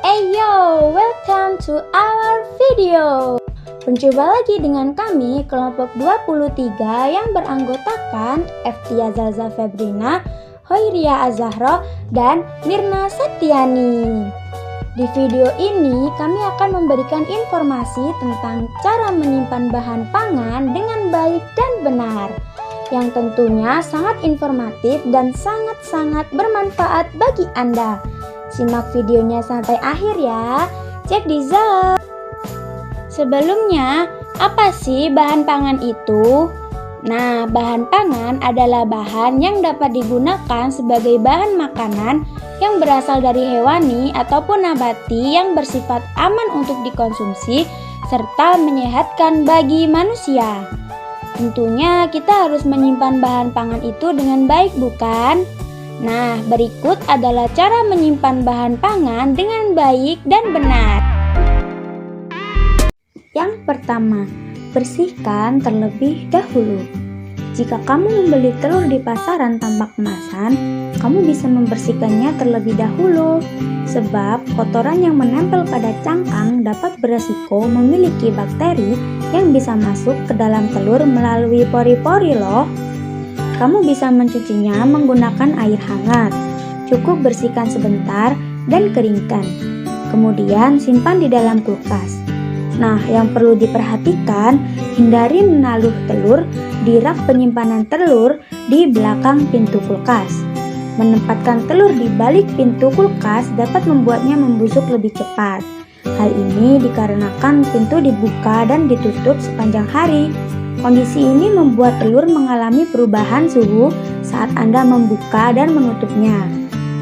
Hey yo, welcome to our video. Berjumpa lagi dengan kami kelompok 23 yang beranggotakan Eftia Zalza Febrina, Hoiria Azahro, dan Mirna Septiani. Di video ini kami akan memberikan informasi tentang cara menyimpan bahan pangan dengan baik dan benar, yang tentunya sangat informatif dan sangat-sangat bermanfaat bagi Anda. Simak videonya sampai akhir ya. Cek di Zal. Sebelumnya, apa sih bahan pangan itu? Nah, bahan pangan adalah bahan yang dapat digunakan sebagai bahan makanan yang berasal dari hewani ataupun nabati yang bersifat aman untuk dikonsumsi serta menyehatkan bagi manusia. Tentunya kita harus menyimpan bahan pangan itu dengan baik, bukan? Nah, berikut adalah cara menyimpan bahan pangan dengan baik dan benar. Yang pertama, bersihkan terlebih dahulu. Jika kamu membeli telur di pasaran tanpa kemasan, kamu bisa membersihkannya terlebih dahulu, sebab kotoran yang menempel pada cangkang dapat beresiko memiliki bakteri yang bisa masuk ke dalam telur melalui pori-pori loh. Kamu bisa mencucinya menggunakan air hangat. Cukup bersihkan sebentar dan keringkan. Kemudian simpan di dalam kulkas. Nah, yang perlu diperhatikan, hindari menaruh telur di rak penyimpanan telur di belakang pintu kulkas. Menempatkan telur di balik pintu kulkas dapat membuatnya membusuk lebih cepat. Hal ini dikarenakan pintu dibuka dan ditutup sepanjang hari. Kondisi ini membuat telur mengalami perubahan suhu saat Anda membuka dan menutupnya.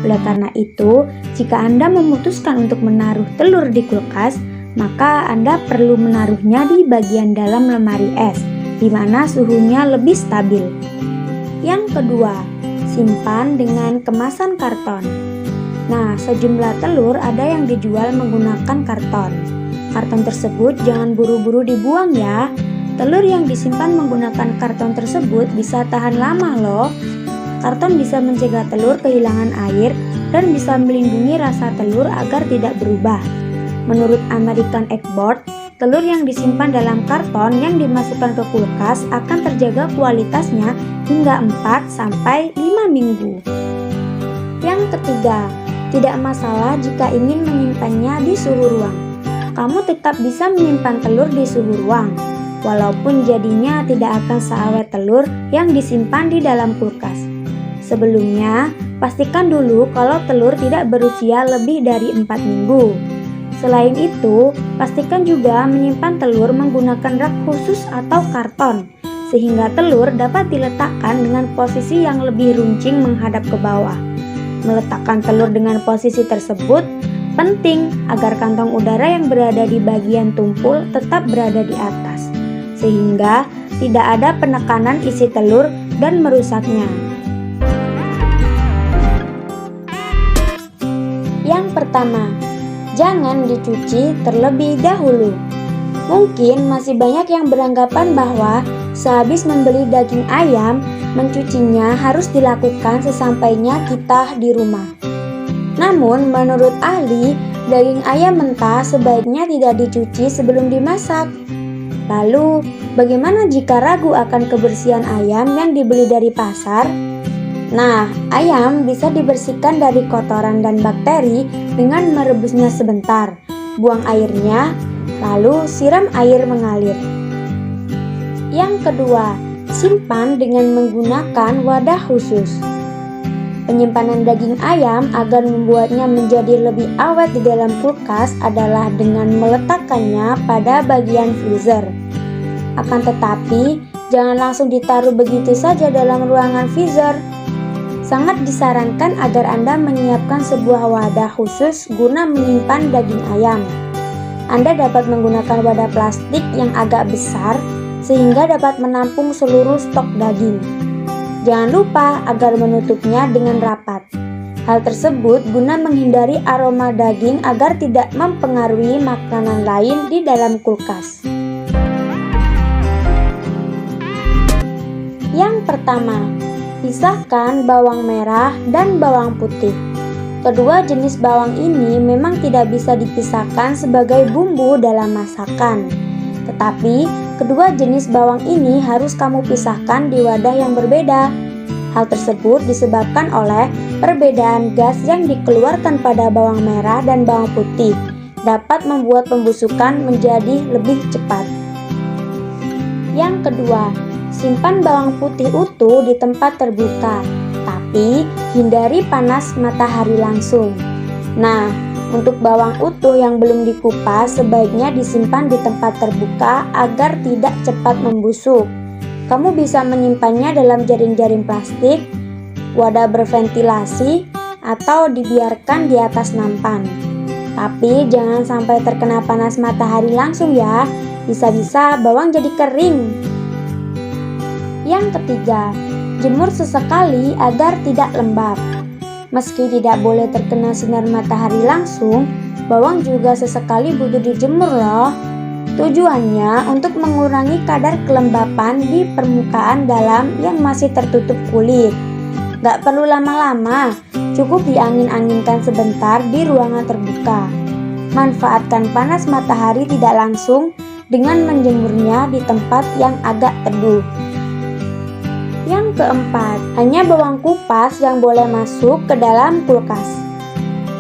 Oleh karena itu, jika Anda memutuskan untuk menaruh telur di kulkas, maka Anda perlu menaruhnya di bagian dalam lemari es, di mana suhunya lebih stabil. Yang kedua, simpan dengan kemasan karton. Nah, sejumlah telur ada yang dijual menggunakan karton. Karton tersebut jangan buru-buru dibuang ya. Telur yang disimpan menggunakan karton tersebut bisa tahan lama loh. Karton bisa mencegah telur kehilangan air dan bisa melindungi rasa telur agar tidak berubah. Menurut American Egg Board, telur yang disimpan dalam karton yang dimasukkan ke kulkas akan terjaga kualitasnya hingga 4-5 minggu. Yang ketiga, tidak masalah jika ingin menyimpannya di suhu ruang. Kamu tetap bisa menyimpan telur di suhu ruang, walaupun jadinya tidak akan seawet telur yang disimpan di dalam kulkas. Sebelumnya, pastikan dulu kalau telur tidak berusia lebih dari 4 minggu. Selain itu, pastikan juga menyimpan telur menggunakan rak khusus atau karton, sehingga telur dapat diletakkan dengan posisi yang lebih runcing menghadap ke bawah. Meletakkan telur dengan posisi tersebut penting agar kantong udara yang berada di bagian tumpul tetap berada di atas, sehingga tidak ada penekanan isi telur dan merusaknya. Yang pertama, jangan dicuci terlebih dahulu. Mungkin masih banyak yang beranggapan bahwa sehabis membeli daging ayam, mencucinya harus dilakukan sesampainya kita di rumah. Namun, menurut ahli, daging ayam mentah sebaiknya tidak dicuci sebelum dimasak. Lalu, bagaimana jika ragu akan kebersihan ayam yang dibeli dari pasar? Nah, ayam bisa dibersihkan dari kotoran dan bakteri dengan merebusnya sebentar. Buang airnya, lalu siram air mengalir. Yang kedua, simpan dengan menggunakan wadah khusus. Penyimpanan daging ayam agar membuatnya menjadi lebih awet di dalam kulkas adalah dengan meletakkannya pada bagian freezer. Akan tetapi, jangan langsung ditaruh begitu saja dalam ruangan freezer. Sangat disarankan agar Anda menyiapkan sebuah wadah khusus guna menyimpan daging ayam. Anda dapat menggunakan wadah plastik yang agak besar sehingga dapat menampung seluruh stok daging. Jangan lupa agar menutupnya dengan rapat. Hal tersebut guna menghindari aroma daging agar tidak mempengaruhi makanan lain di dalam kulkas. Yang pertama, pisahkan bawang merah dan bawang putih. Kedua jenis bawang ini memang tidak bisa dipisahkan sebagai bumbu dalam masakan. Tetapi, kedua jenis bawang ini harus kamu pisahkan di wadah yang berbeda. Hal tersebut disebabkan oleh perbedaan gas yang dikeluarkan pada bawang merah dan bawang putih dapat membuat pembusukan menjadi lebih cepat. Yang kedua, simpan bawang putih utuh di tempat terbuka, tapi hindari panas matahari langsung. Nah, untuk bawang utuh yang belum dikupas sebaiknya disimpan di tempat terbuka agar tidak cepat membusuk. Kamu bisa menyimpannya dalam jaring-jaring plastik, wadah berventilasi, atau dibiarkan di atas nampan. Tapi jangan sampai terkena panas matahari langsung ya, bisa-bisa bawang jadi kering. Yang ketiga, jemur sesekali agar tidak lembab. Meski tidak boleh terkena sinar matahari langsung, bawang juga sesekali butuh dijemur loh. Tujuannya untuk mengurangi kadar kelembapan di permukaan dalam yang masih tertutup kulit. Gak perlu lama-lama, cukup diangin-anginkan sebentar di ruangan terbuka. Manfaatkan panas matahari tidak langsung dengan menjemurnya di tempat yang agak teduh. Yang keempat, hanya bawang kupas yang boleh masuk ke dalam kulkas.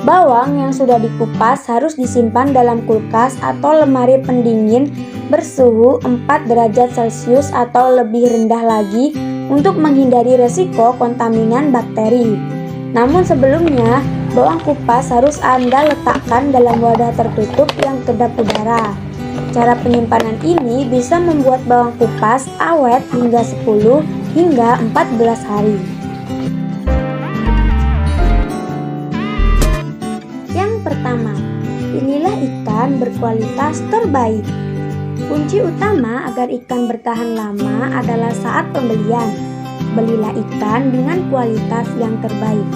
Bawang yang sudah dikupas harus disimpan dalam kulkas atau lemari pendingin bersuhu 4 derajat Celcius atau lebih rendah lagi untuk menghindari resiko kontaminan bakteri. Namun sebelumnya, bawang kupas harus Anda letakkan dalam wadah tertutup yang kedap udara. Cara penyimpanan ini bisa membuat bawang kupas awet hingga 10 hingga 14 hari. Yang pertama, pilihlah ikan berkualitas terbaik. Kunci utama agar ikan bertahan lama adalah saat pembelian. Belilah ikan dengan kualitas yang terbaik.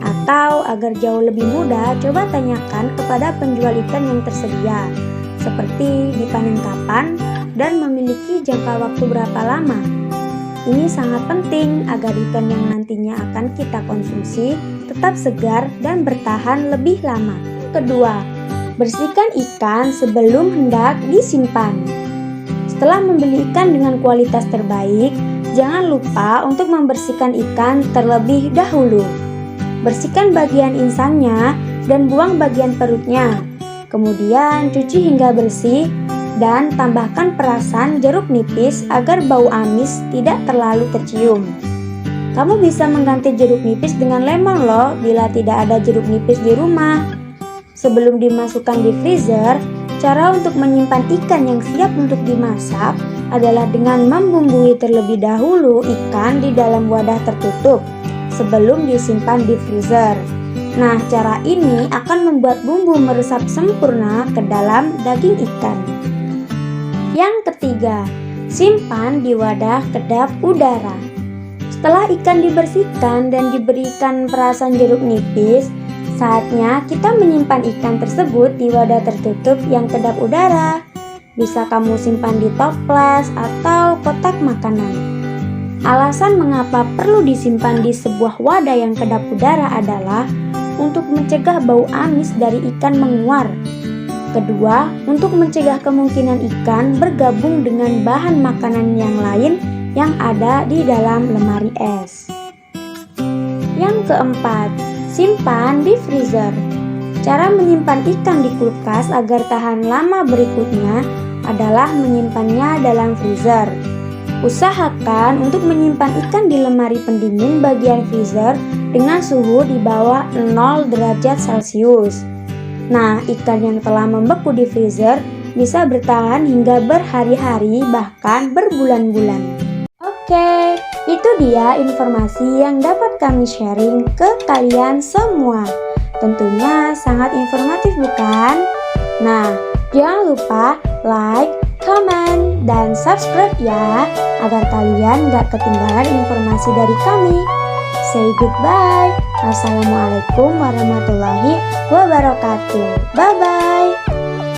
Atau agar jauh lebih mudah, coba tanyakan kepada penjual ikan yang tersedia, seperti dipanen kapan dan memiliki jangka waktu berapa lama. Ini sangat penting agar ikan yang nantinya akan kita konsumsi tetap segar dan bertahan lebih lama. Kedua, bersihkan ikan sebelum hendak disimpan. Setelah membeli ikan dengan kualitas terbaik, jangan lupa untuk membersihkan ikan terlebih dahulu. Bersihkan bagian insangnya dan buang bagian perutnya. Kemudian cuci hingga bersih dan tambahkan perasan jeruk nipis agar bau amis tidak terlalu tercium. Kamu bisa mengganti jeruk nipis dengan lemon loh bila tidak ada jeruk nipis di rumah. Sebelum dimasukkan di freezer, cara untuk menyimpan ikan yang siap untuk dimasak adalah dengan membumbui terlebih dahulu ikan di dalam wadah tertutup sebelum disimpan di freezer. Nah, cara ini akan membuat bumbu meresap sempurna ke dalam daging ikan. Yang ketiga, simpan di wadah kedap udara. Setelah ikan dibersihkan dan diberikan perasan jeruk nipis, saatnya kita menyimpan ikan tersebut di wadah tertutup yang kedap udara. Bisa kamu simpan di toples atau kotak makanan. Alasan mengapa perlu disimpan di sebuah wadah yang kedap udara adalah untuk mencegah bau amis dari ikan menguar. Kedua, untuk mencegah kemungkinan ikan bergabung dengan bahan makanan yang lain yang ada di dalam lemari es. Yang keempat, simpan di freezer. Cara menyimpan ikan di kulkas agar tahan lama berikutnya adalah menyimpannya dalam freezer. Usahakan untuk menyimpan ikan di lemari pendingin bagian freezer dengan suhu di bawah 0 derajat Celcius. Nah, ikan yang telah membeku di freezer bisa bertahan hingga berhari-hari bahkan berbulan-bulan. Oke, itu dia informasi yang dapat kami sharing ke kalian semua. Tentunya sangat informatif bukan? Nah, jangan lupa like, comment, dan subscribe ya, agar kalian gak ketinggalan informasi dari kami. Say goodbye. Assalamualaikum warahmatullahi wabarakatuh. Bye-bye.